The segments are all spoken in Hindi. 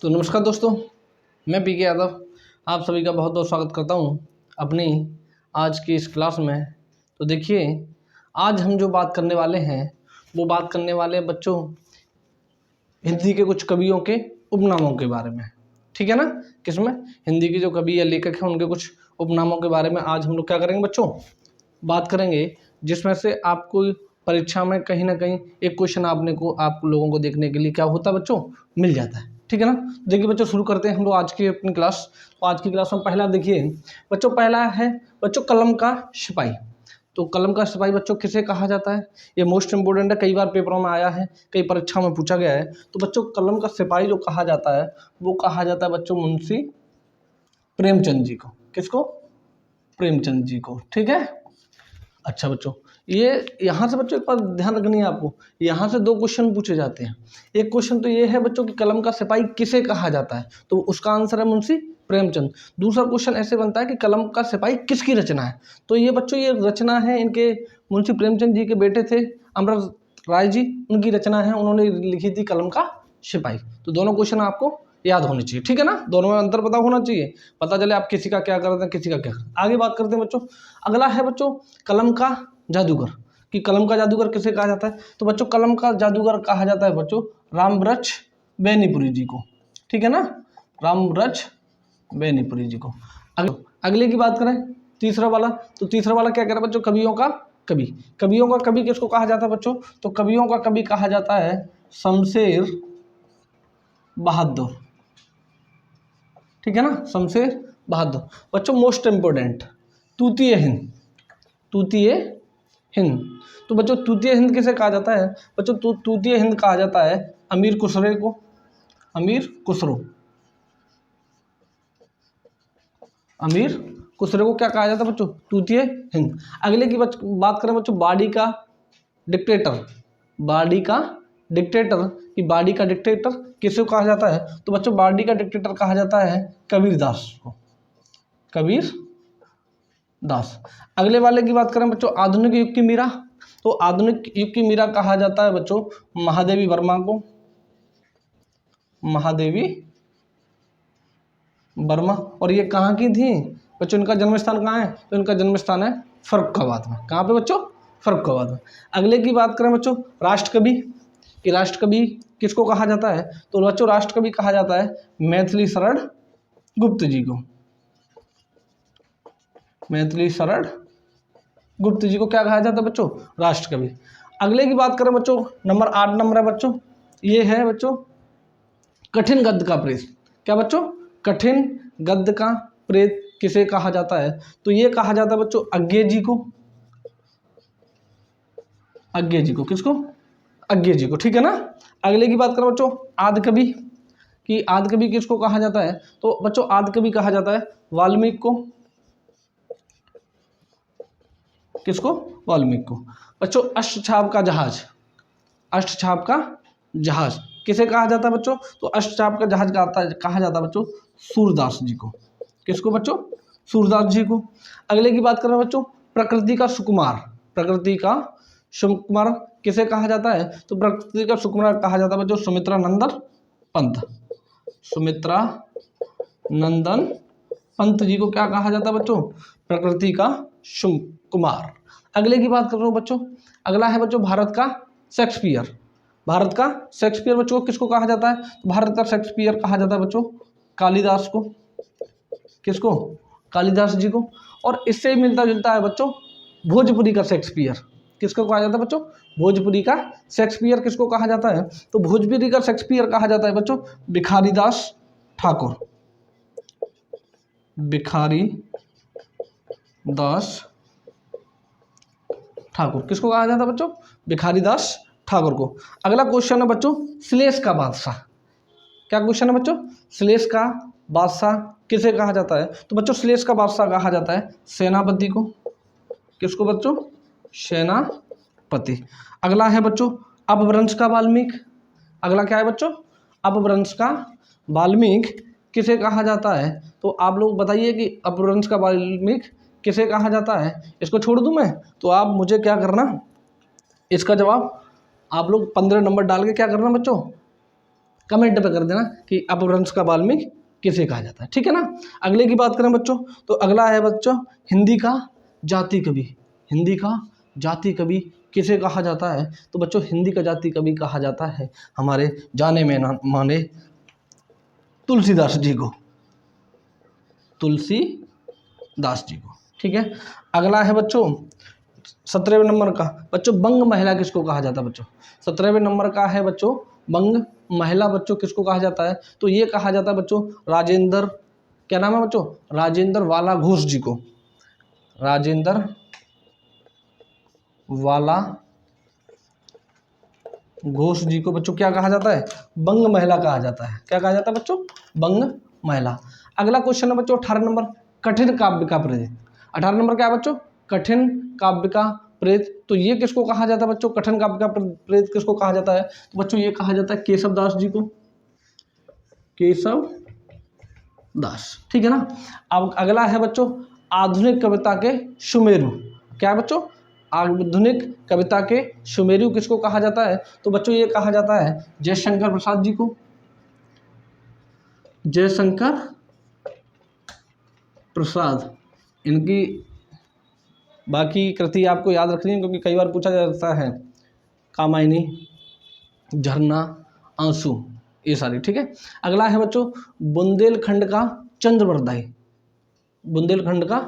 तो नमस्कार दोस्तों, मैं पीके यादव आप सभी का बहुत बहुत स्वागत करता हूं अपनी आज की इस क्लास में। तो देखिए, आज हम जो बात करने वाले हैं वो बात करने वाले हैं बच्चों हिंदी के कुछ कवियों के उपनामों के बारे में। ठीक है ना? किसमें? हिंदी के जो कवि या लेखक हैं उनके कुछ उपनामों के बारे में आज हम लोग क्या करेंगे बच्चों, बात करेंगे, जिसमें से आपको परीक्षा में कहीं ना कहीं एक क्वेश्चन आप लोगों को देखने के लिए क्या होता है बच्चों, मिल जाता है। ठीक है ना? देखिए बच्चों, शुरू करते हैं हम लोग आज की अपनी क्लास। तो आज की क्लास में पहला देखिए बच्चों, पहला है बच्चों कलम का सिपाही। तो कलम का सिपाही बच्चों किसे कहा जाता है? ये मोस्ट इंपोर्टेंट है, कई बार पेपरों में आया है, कई परीक्षा में पूछा गया है। तो बच्चों कलम का सिपाही जो कहा जाता है वो कहा जाता है बच्चों मुंशी प्रेमचंद जी को। किसको? प्रेमचंद जी को। ठीक है। अच्छा बच्चों, ये यहाँ से बच्चों एक बात ध्यान रखनी है आपको, यहाँ से दो क्वेश्चन पूछे जाते हैं। एक क्वेश्चन तो ये है बच्चों कि कलम का सिपाही किसे कहा जाता है, तो उसका आंसर है मुंशी प्रेमचंद। दूसरा क्वेश्चन ऐसे बनता है कि कलम का सिपाही किसकी रचना है, तो ये बच्चों ये रचना है इनके मुंशी प्रेमचंद जी के बेटे थे अमृत राय जी, उनकी रचना है, उन्होंने लिखी थी कलम का सिपाही। तो दोनों क्वेश्चन आपको याद होने चाहिए। ठीक है ना? दोनों में अंतर पता होना चाहिए, पता चले आप किसी का क्या करते हैं किसी का क्या। आगे बात करते हैं बच्चों, अगला है बच्चों कलम का जादूगर। कि कलम का जादूगर किसे कहा जाता है, तो बच्चों कलम का जादूगर कहा जाता है बच्चों रामवृक्ष बेनीपुरी जी को। ठीक है ना? रामवृक्ष बेनीपुरी जी को। अगले की बात करें, तीसरा वाला, तो तीसरा वाला क्या कह रहा है बच्चों, कवियों का कवि। कवियों का कवि किसको कहा जाता है बच्चों, तो कवियों का कवि कहा जाता है शमशेर बहादुर। ठीक है ना? शमशेर बहादुर। बच्चों मोस्ट इंपोर्टेंट तूतीय हिंद। तूतीय हिंद, तो बच्चों तूतीय हिंद किसे कहा जाता है बच्चों, तूतीय हिंद कहा जाता है अमीर खुसरो को। अमीर खुसरो, अमीर खुसरो को क्या कहा जाता है बच्चों, तूतीय हिंद। अगले की बात करें बच्चों बाड़ी का डिक्टेटर। बाड़ी का डिक्टेटर, कि बाड़ी का डिक्टेटर किसे कहा जाता है, तो बच्चों बाड़ी का डिक्टेटर कहा जाता है कबीरदास को। कबीर दास। अगले वाले की बात करें बच्चों आधुनिक युग की मीरा, तो आधुनिक युग की मीरा कहा जाता है बच्चों महादेवी वर्मा को। महादेवी वर्मा। और ये कहाँ की थी बच्चों, इनका जन्म स्थान कहाँ है, तो इनका जन्म स्थान है फर्रुखाबाद में। कहाँ पे बच्चों? फर्रुखाबाद में। अगले की बात करें बच्चों राष्ट्रकवि, कि राष्ट्रकवि किसको कहा जाता है, तो बच्चों राष्ट्रकवि कहा जाता है मैथिली शरण गुप्त जी को। मैथिली शरण गुप्त जी को क्या कहा जाता है बच्चों, राष्ट्रकवि। अगले की बात करें बच्चों, नंबर 8 नंबर है बच्चों, ये है बच्चों कठिन गद्य का प्रेत। क्या बच्चों? कठिन गद्य का प्रेत किसे कहा जाता है, तो ये कहा जाता है बच्चों अज्ञे जी को। अज्ञे जी को। किसको? अज्ञे जी को। ठीक है ना? अगले की बात करें बच्चों आदिकवि, कि आदिकवि किसको कहा जाता है, तो बच्चों आदिकवि कहा जाता है वाल्मीकि को। किसको? वाल्मीकि को। बच्चों अष्टछाप का जहाज, अष्टछाप का जहाज किसे कहा जाता है बच्चों, तो अष्टछाप का जहाज कहा जाता है बच्चों सूरदास जी को। किसको बच्चों? सूरदास जी को। अगले की बात करें बच्चों प्रकृति का सुकुमार। प्रकृति का सुकुमार किसे कहा जाता है, तो प्रकृति का सुकुमार कहा जाता है बच्चों सुमित्रा नंदन पंत। सुमित्रा नंदन पंत जी को क्या कहा जाता है बच्चों, प्रकृति का सुकुमार। अगले की बात कर रहा हूँ बच्चों, अगला है बच्चों भारत का शेक्सपियर। भारत का शेक्सपियर बच्चों किसको कहा जाता है, तो भारत का शेक्सपियर कहा जाता है बच्चों कालिदास को। किसको? कालिदास जी को। और इससे मिलता जुलता है बच्चों भोजपुरी का शेक्सपियर। किसको कहा जाता है बच्चों? भोजपुरी का शेक्सपियर किसको कहा जाता है, तो भोजपुरी का शेक्सपियर कहा जाता है बच्चों भिखारीदास ठाकुर। भिखारी दास ठाकुर। किसको कहा जाता है बच्चों? भिखारी दास ठाकुर को। अगला क्वेश्चन है बच्चों श्लेष का बादशाह। क्या क्वेश्चन है बच्चों? श्लेष का बादशाह किसे कहा जाता है, तो बच्चों श्लेष का बादशाह कहा जाता है सेनापति को। किसको बच्चों? सेनापति। अगला है बच्चों अपभ्रंश का वाल्मीकि। अगला क्या है बच्चों? अपभ्रंश का वाल्मीकि किसे कहा जाता है, तो आप लोग बताइए कि अपभ्रंश का वाल्मीकि किसे कहा जाता है। इसको छोड़ दूं मैं, तो आप मुझे क्या करना, इसका जवाब आप लोग 15 नंबर डाल के क्या करना बच्चों, कमेंट पे कर देना कि अपभ्रंश का वाल्मीकि किसे कहा जाता है, ठीक है ना। अगले की बात करें बच्चों, तो अगला है बच्चों हिंदी का जाति कवि। हिंदी का जाति कवि किसे कहा जाता है? तो बच्चों हिंदी का जाति कवि कहा जाता है हमारे जाने माने तुलसीदास जी को, तुलसीदास जी को, ठीक है। अगला है बच्चों 17वें नंबर का, बच्चों बंग महिला किसको कहा जाता है? बच्चों 17वें नंबर का है बच्चों बंग महिला, बच्चों किसको कहा जाता है? तो ये कहा जाता है बच्चों राजेंद्र, क्या नाम है बच्चों? राजेंद्र वाला घोष जी को, राजेंद्र वाला घोष जी को बच्चों क्या कहा जाता है? बंग महिला कहा जाता है। क्या कहा जाता है बच्चों? बंग महिला। अगला क्वेश्चन है बच्चों 18 नंबर, कठिन काव्य का प्रेत। 18 नंबर क्या है बच्चों? कठिन काव्य का प्रेत। तो ये किसको कहा जाता है बच्चों? कठिन काव्य का प्रेत किसको कहा जाता है? तो बच्चों ये कहा जाता है केशव दास जी को, केशव दास, ठीक है ना। अब अगला है बच्चों आधुनिक कविता के सुमेरु। क्या है बच्चों? आधुनिक कविता के सुमेरु किसको कहा जाता है? तो बच्चों ये कहा जाता है जयशंकर प्रसाद जी को, जयशंकर प्रसाद। इनकी बाकी कृति आपको याद रखनी है क्योंकि कई बार पूछा जाता है, कामायनी, झरना, आंसू, ये सारी, ठीक है। अगला है बच्चों बुंदेलखंड का चंद्रवरदाई, बुंदेलखंड का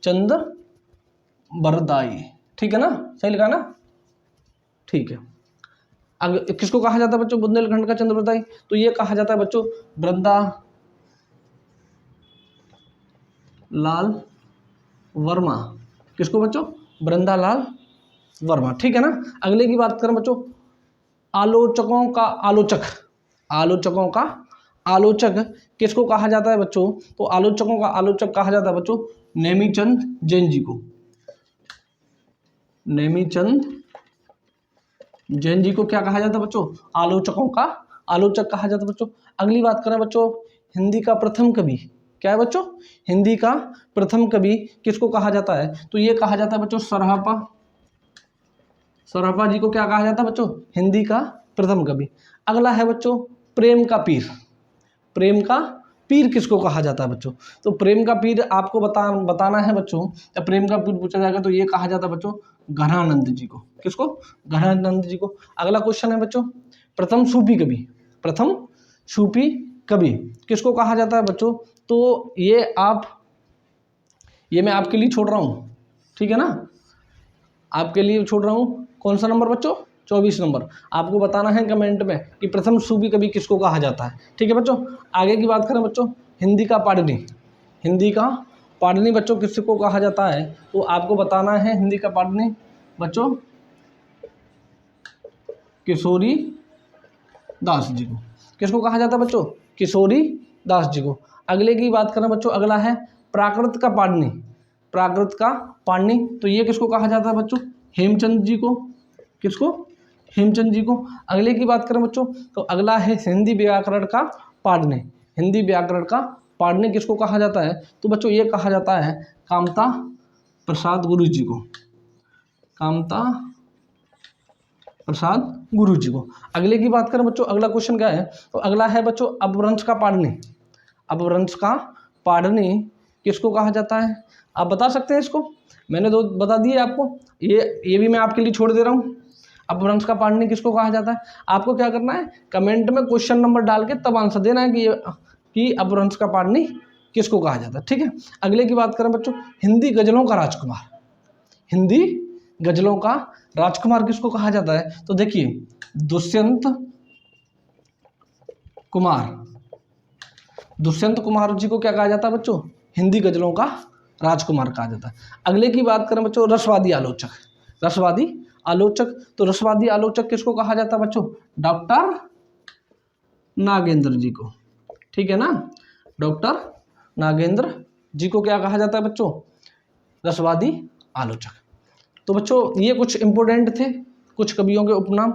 चंद्रवरदाई, ठीक है ना, सही लिखा ना, ठीक है। अब किसको कहा जाता है बच्चों बुंदेलखंड का चंद्रवरदाई? तो ये कहा जाता है बच्चों वृंदा लाल वर्मा। किसको बच्चों? वृंदा लाल वर्मा, ठीक है ना। अगले की बात करें बच्चों आलोचकों का आलोचक, आलोचकों का आलोचक किसको कहा जाता है बच्चों? तो आलोचकों का आलोचक कहा जाता है बच्चों नेमीचंद जैन जी को, नेमीचंद जैन जी को क्या कहा जाता है बच्चों? आलोचकों का आलोचक कहा जाता है बच्चों। अगली बात करें बच्चों हिंदी का प्रथम कवि। क्या है बच्चों? हिंदी का प्रथम कवि किसको कहा जाता है? तो ये कहा जाता है बच्चों सराफा, सराफा जी को क्या कहा जाता है बच्चों? हिंदी का प्रथम कवि। अगला है बच्चों प्रेम का पीर। प्रेम का पीर किसको कहा जाता है बच्चों? तो प्रेम का पीर आपको बताना है बच्चों, जब प्रेम का पीर पूछा जाएगा तो ये कहा जाता है बच्चों घनानंद जी को। किसको? घनानंद जी को। अगला क्वेश्चन है बच्चों प्रथम सूफी कवि, प्रथम सूफी कवि किसको कहा जाता है बच्चों? तो ये मैं आपके लिए छोड़ रहा हूँ, ठीक है ना, आपके लिए छोड़ रहा हूँ। कौन सा नंबर बच्चों? 24 नंबर। आपको बताना है कमेंट में कि प्रथम सूफी कवि किसको कहा जाता है, ठीक है बच्चों। आगे की बात करें बच्चों हिंदी का पाणिनि, हिंदी का पाणिनि बच्चों किसको कहा जाता है? तो आपको बताना है हिंदी का पाणिनि बच्चों किशोरी दास जी को। किसको कहा जाता है बच्चों? किशोरी दास जी को। अगले की बात करें बच्चों, अगला है प्राकृत का पाणिनि, प्राकृत का पाणिनि। तो ये किसको कहा जाता है बच्चों? हेमचंद जी को। किसको? हेमचंद जी को। अगले की बात करें बच्चों तो अगला है हिंदी व्याकरण का पाणिनि। हिंदी व्याकरण का पाणिनि किसको कहा जाता है? तो बच्चों ये कहा जाता है कामता प्रसाद गुरु जी को, कामता प्रसाद गुरु जी को। अगले की बात करें बच्चों, अगला क्वेश्चन क्या है? तो अगला है बच्चों अपभ्रंश का पाणिनि। अपभ्रंश का पाणिनि किसको कहा जाता है? आप बता सकते हैं इसको? मैंने दो बता दिए आपको, ये भी मैं आपके लिए छोड़ दे रहा हूँ। अपभ्रंश का पाणिनि किसको कहा जाता है? आपको क्या करना है कमेंट में क्वेश्चन नंबर डाल के तब आंसर देना है कि अपभ्रंश का पाणिनि किसको कहा जाता है, ठीक है। अगले की बात करें बच्चों हिंदी गजलों का राजकुमार, हिंदी गजलों का राजकुमार किसको कहा जाता है? तो देखिए दुष्यंत कुमार, दुष्यंत कुमार जी को क्या कहा जाता है बच्चों? हिंदी गजलों का राजकुमार कहा जाता है। अगले की बात करें बच्चों रसवादी आलोचक, रसवादी आलोचक। तो रसवादी आलोचक किसको कहा जाता है बच्चों? डॉक्टर नागेंद्र जी को, ठीक है ना। डॉक्टर नागेंद्र जी को क्या कहा जाता है बच्चों? रसवादी आलोचक। तो बच्चों ये कुछ इंपोर्टेंट थे, कुछ कवियों के उपनाम,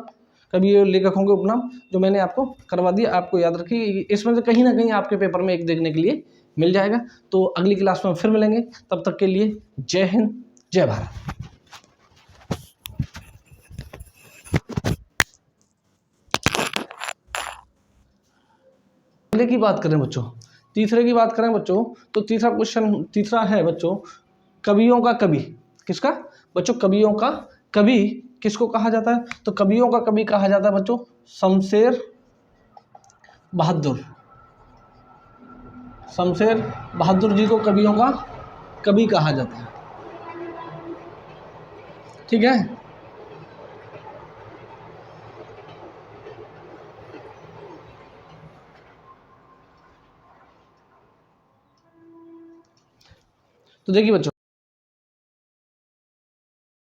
कवि लेखकों के उपनाम जो मैंने आपको करवा दिया। आपको याद रखिए इसमें से कहीं ना कहीं आपके पेपर में एक देखने के लिए मिल जाएगा। तो अगली क्लास में फिर मिलेंगे, तब तक के लिए जय हिंद, जय भारत। तीसरे की बात करें बच्चों, तीसरे की बात करें बच्चों, तो तीसरा क्वेश्चन, तीसरा है बच्चों कवियों का कवि। किसका बच्चों? कवियों का कवि किसको कहा जाता है? तो कवियों का कवि कहा जाता है बच्चों शमशेर बहादुर। शमशेर बहादुर जी को कवियों का कवि कहा जाता है। ठीक है, तो देखिए बच्चों